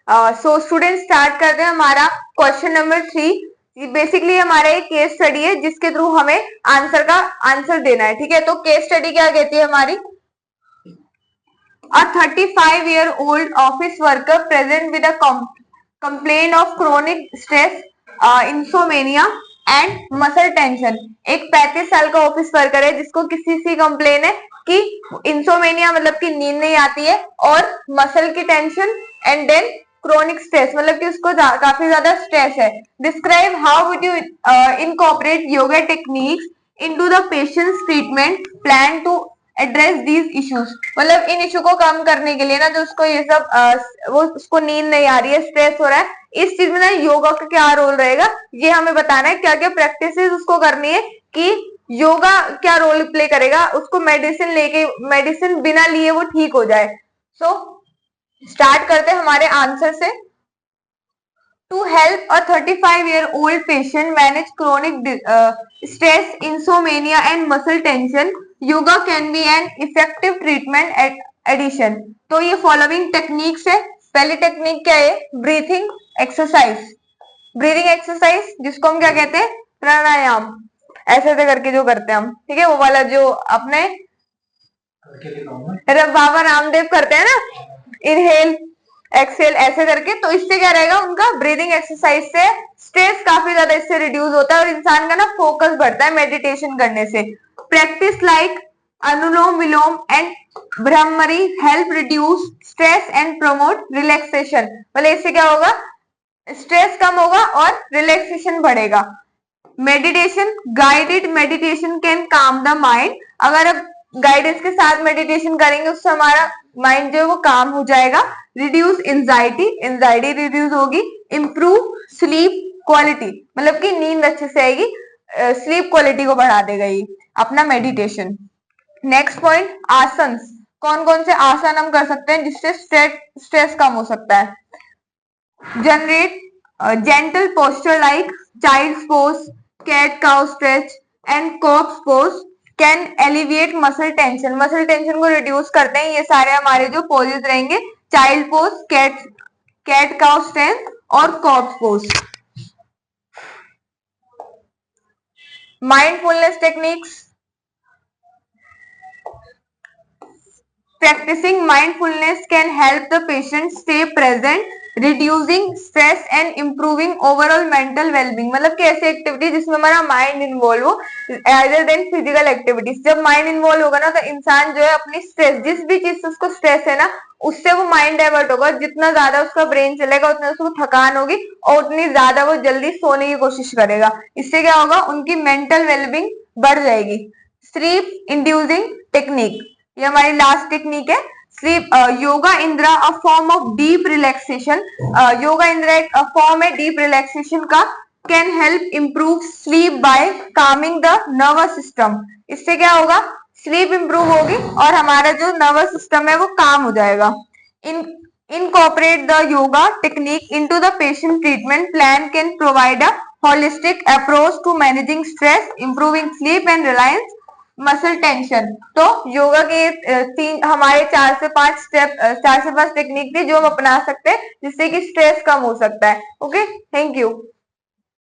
So student start करते हैं हमारा क्वेश्चन नंबर 3। बेसिकली हमारा एक केस स्टडी है जिसके थ्रू हमें आंसर देना है, ठीक है। तो केस स्टडी क्या कहती है हमारी, a 35-year-old office worker present with a complaint of chronic stress, insomnia and muscle tension। एक 35 साल का ऑफिस वर्कर है जिसको किसी सी कंप्लेन है कि इंसोमेनिया मतलब कि नींद नहीं आती है, और मसल की tension, and then chronic stress मतलब कि उसको काफी ज्यादा स्ट्रेस है। Describe how would you incorporate yoga techniques into the patient's treatment plan to address these issues. मतलब इन इशू को कम करने के लिए ना, जो उसको ये सब वो उसको नींद नहीं आ रही है, स्ट्रेस हो रहा है, इस चीज में ना योगा का क्या रोल रहेगा ये हमें बताना है। क्या क्या प्रैक्टिस उसको करनी है कि योगा क्या रोल प्ले करेगा, उसको मेडिसिन बिना लिए वो ठीक हो जाए। सो स्टार्ट करते हैं हमारे आंसर से। To help a 35-year-old patient manage chronic stress, insomnia and muscle tension, yoga can be an effective treatment addition। तो ये फॉलोइंग टेक्निक्स है। पहली टेक्निक क्या है, ब्रीथिंग एक्सरसाइज। ब्रीथिंग एक्सरसाइज जिसको हम क्या कहते हैं, प्राणायाम। ऐसे ऐसे करके जो करते हैं हम, ठीक है, वो वाला जो अपने बाबा रामदेव करते हैं ना, इनहेल एक्सेल ऐसे करके। तो इससे क्या रहेगा, उनका ब्रीदिंग एक्सरसाइज से स्ट्रेस काफी ज्यादा इससे रिड्यूस होता है और इंसान का ना फोकस बढ़ता है मेडिटेशन करने से। Practice like anulom vilom and bhramari help reduce stress and promote relaxation. मतलब इससे क्या होगा, स्ट्रेस कम होगा और रिलैक्सेशन बढ़ेगा। मेडिटेशन, गाइडेड मेडिटेशन कैन काम द माइंड। अगर आप गाइडेंस के साथ मेडिटेशन करेंगे उससे हमारा माइंड जो है वो काम हो जाएगा। रिड्यूस एंजाइटी रिड्यूस होगी। इम्प्रूव स्लीप क्वालिटी, मतलब कि नींद अच्छे से आएगी, स्लीप क्वालिटी को बढ़ा देगा ये अपना मेडिटेशन। नेक्स्ट पॉइंट, आसन। कौन कौन से आसन हम कर सकते हैं जिससे स्ट्रेस कम हो सकता है। Generate gentle posture like child's pose, cat cow stretch and corpse pose can alleviate muscle tension। Muscle tension को रिड्यूस करते हैं ये सारे हमारे जो पोजेस रहेंगे, child pose, cat cow stretch और corpse pose. Mindfulness techniques. Practicing mindfulness can help the patient stay present, reducing stress and improving overall mental well-being। मतलब कि ऐसी एक्टिविटी जिसमें हमारा माइंड इन्वॉल्व हो, अदर देन फिजिकल एक्टिविटीज। जब mind involve होगा ना तो इंसान जो है अपनी स्ट्रेस, जिस भी चीज से उसको स्ट्रेस है ना, उससे वो माइंड डाइवर्ट होगा। जितना ज्यादा उसका ब्रेन चलेगा उतना उसको थकान होगी और उतनी ज्यादा वो जल्दी सोने की कोशिश करेगा। इससे क्या होगा, उनकी मेंटल वेलबींग बढ़ जाएगी। स्लीप इंड्यूसिंग टेक्निक, ये हमारी लास्ट टेक्निक है। Sleep yoga Indira, a form of deep relaxation. Yoga Indira एक फॉर्म है डीप रिलैक्सेशन का। Can help improve sleep by Kameng the nervous system. इससे क्या होगा, स्लीप इंप्रूव होगी और हमारा जो नर्वस सिस्टम है वो काम हो जाएगा। Incorporate the yoga technique into the patient treatment plan can provide a holistic approach to managing stress, improving sleep and reliance muscle tension. तो योगा के हमारे 4 से 5 टेक्निक थी जो हम अपना सकते हैं जिससे कि स्ट्रेस कम हो सकता है। Okay, thank you.